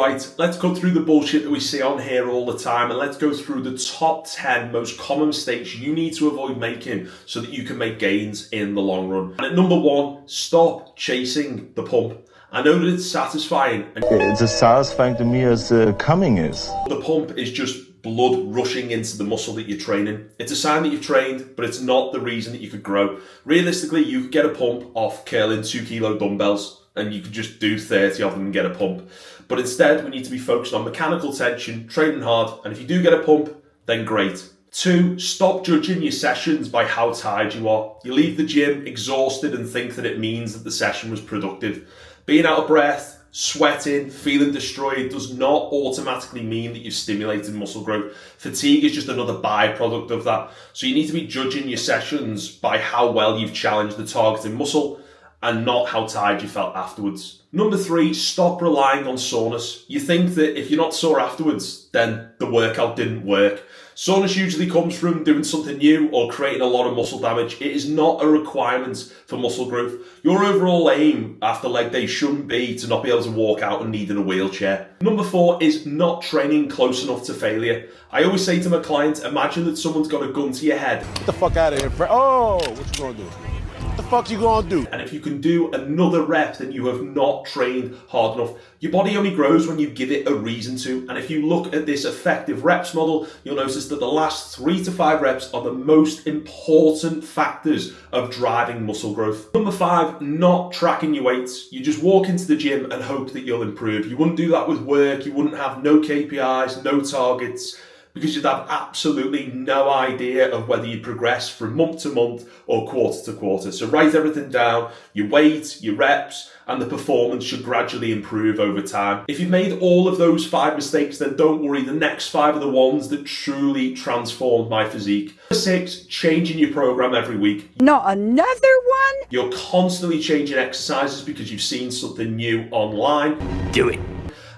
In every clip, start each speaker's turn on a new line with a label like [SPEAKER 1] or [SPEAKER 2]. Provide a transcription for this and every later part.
[SPEAKER 1] Right, let's cut through the bullshit that we see on here all the time and let's go through the top 10 most common mistakes you need to avoid making so that you can make gains in the long run. And at number 1, stop chasing the pump. I know that it's satisfying.
[SPEAKER 2] It's as satisfying to me as coming is.
[SPEAKER 1] The pump is just blood rushing into the muscle that you're training. It's a sign that you've trained, but it's not the reason that you could grow. Realistically, you could get a pump off curling 2 kilo dumbbells and you could just do 30 of them and get a pump. But instead, we need to be focused on mechanical tension, training hard, and if you do get a pump, then great. 2, stop judging your sessions by how tired you are. You leave the gym exhausted and think that it means that the session was productive. Being out of breath, sweating, feeling destroyed does not automatically mean that you've stimulated muscle growth. Fatigue is just another byproduct of that. So you need to be judging your sessions by how well you've challenged the targeted muscle and not how tired you felt afterwards. Number 3, stop relying on soreness. You think that if you're not sore afterwards, then the workout didn't work. Soreness usually comes from doing something new or creating a lot of muscle damage. It is not a requirement for muscle growth. Your overall aim after leg day shouldn't be to not be able to walk out and need in a wheelchair. Number 4 is not training close enough to failure. I always say to my clients, imagine that someone's got a gun to your head.
[SPEAKER 3] Get the fuck out of here. Oh, what you gonna do? What the fuck you gonna do?
[SPEAKER 1] And if you can do another rep, then you have not trained hard enough. Your body only grows when you give it a reason to. And if you look at this effective reps model, you'll notice that the last 3 to 5 reps are the most important factors of driving muscle growth. Number 5, not tracking your weights. You just walk into the gym and hope that you'll improve. You wouldn't do that with work. You wouldn't have no KPIs, no targets, because you'd have absolutely no idea of whether you progress from month to month or quarter to quarter. So write everything down, your weight, your reps, and the performance should gradually improve over time. If you've made all of those 5 mistakes, then don't worry, the next 5 are the ones that truly transformed my physique. Number 6, changing your program every week.
[SPEAKER 4] Not another one?
[SPEAKER 1] You're constantly changing exercises because you've seen something new online.
[SPEAKER 5] Do it.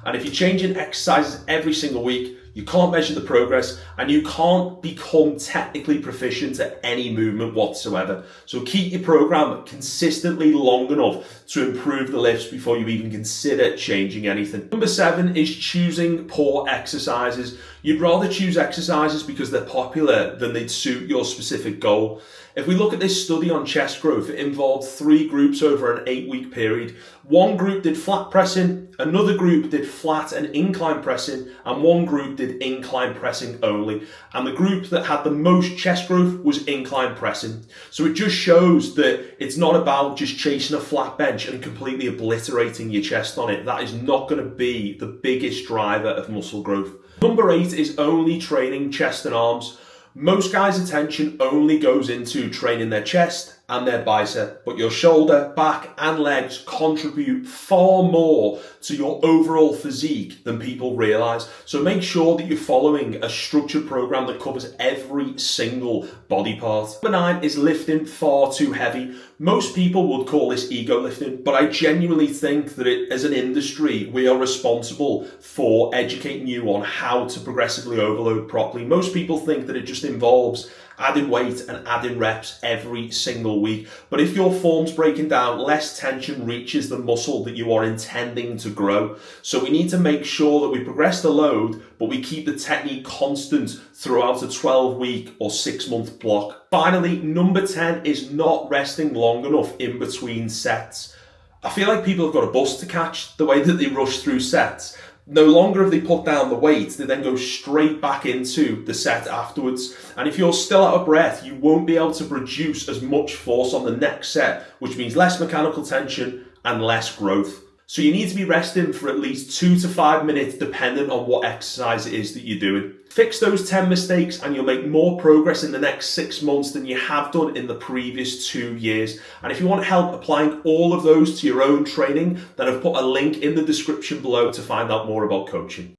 [SPEAKER 1] And if you're changing exercises every single week, you can't measure the progress and you can't become technically proficient at any movement whatsoever. So keep your program consistently long enough to improve the lifts before you even consider changing anything. Number 7 is choosing poor exercises. You'd rather choose exercises because they're popular than they'd suit your specific goal. If we look at this study on chest growth, it involved 3 groups over an 8-week period. One group did flat pressing, another group did flat and incline pressing, and one group did incline pressing only. And the group that had the most chest growth was incline pressing. So it just shows that it's not about just chasing a flat bench and completely obliterating your chest on it. That is not going to be the biggest driver of muscle growth. Number 8 is only training chest and arms. Most guys' attention only goes into training their chest and their bicep, but your shoulder, back and legs contribute far more to your overall physique than people realize. So make sure that you're following a structured program that covers every single body part. Number 9 is lifting far too heavy. Most people would call this ego lifting, but I genuinely think that as an industry, we are responsible for educating you on how to progressively overload properly. Most people think that it just involves adding weight and adding reps every single week. But if your form's breaking down, less tension reaches the muscle that you are intending to grow. So we need to make sure that we progress the load, but we keep the technique constant throughout a 12-week or 6-month block. Finally, number 10 is not resting long enough in between sets. I feel like people have got a bus to catch the way that they rush through sets. No longer have they put down the weight, they then go straight back into the set afterwards. And if you're still out of breath, you won't be able to produce as much force on the next set, which means less mechanical tension and less growth. So you need to be resting for at least 2 to 5 minutes, depending on what exercise it is that you're doing. Fix those 10 mistakes and you'll make more progress in the next 6 months than you have done in the previous 2 years. And if you want help applying all of those to your own training, then I've put a link in the description below to find out more about coaching.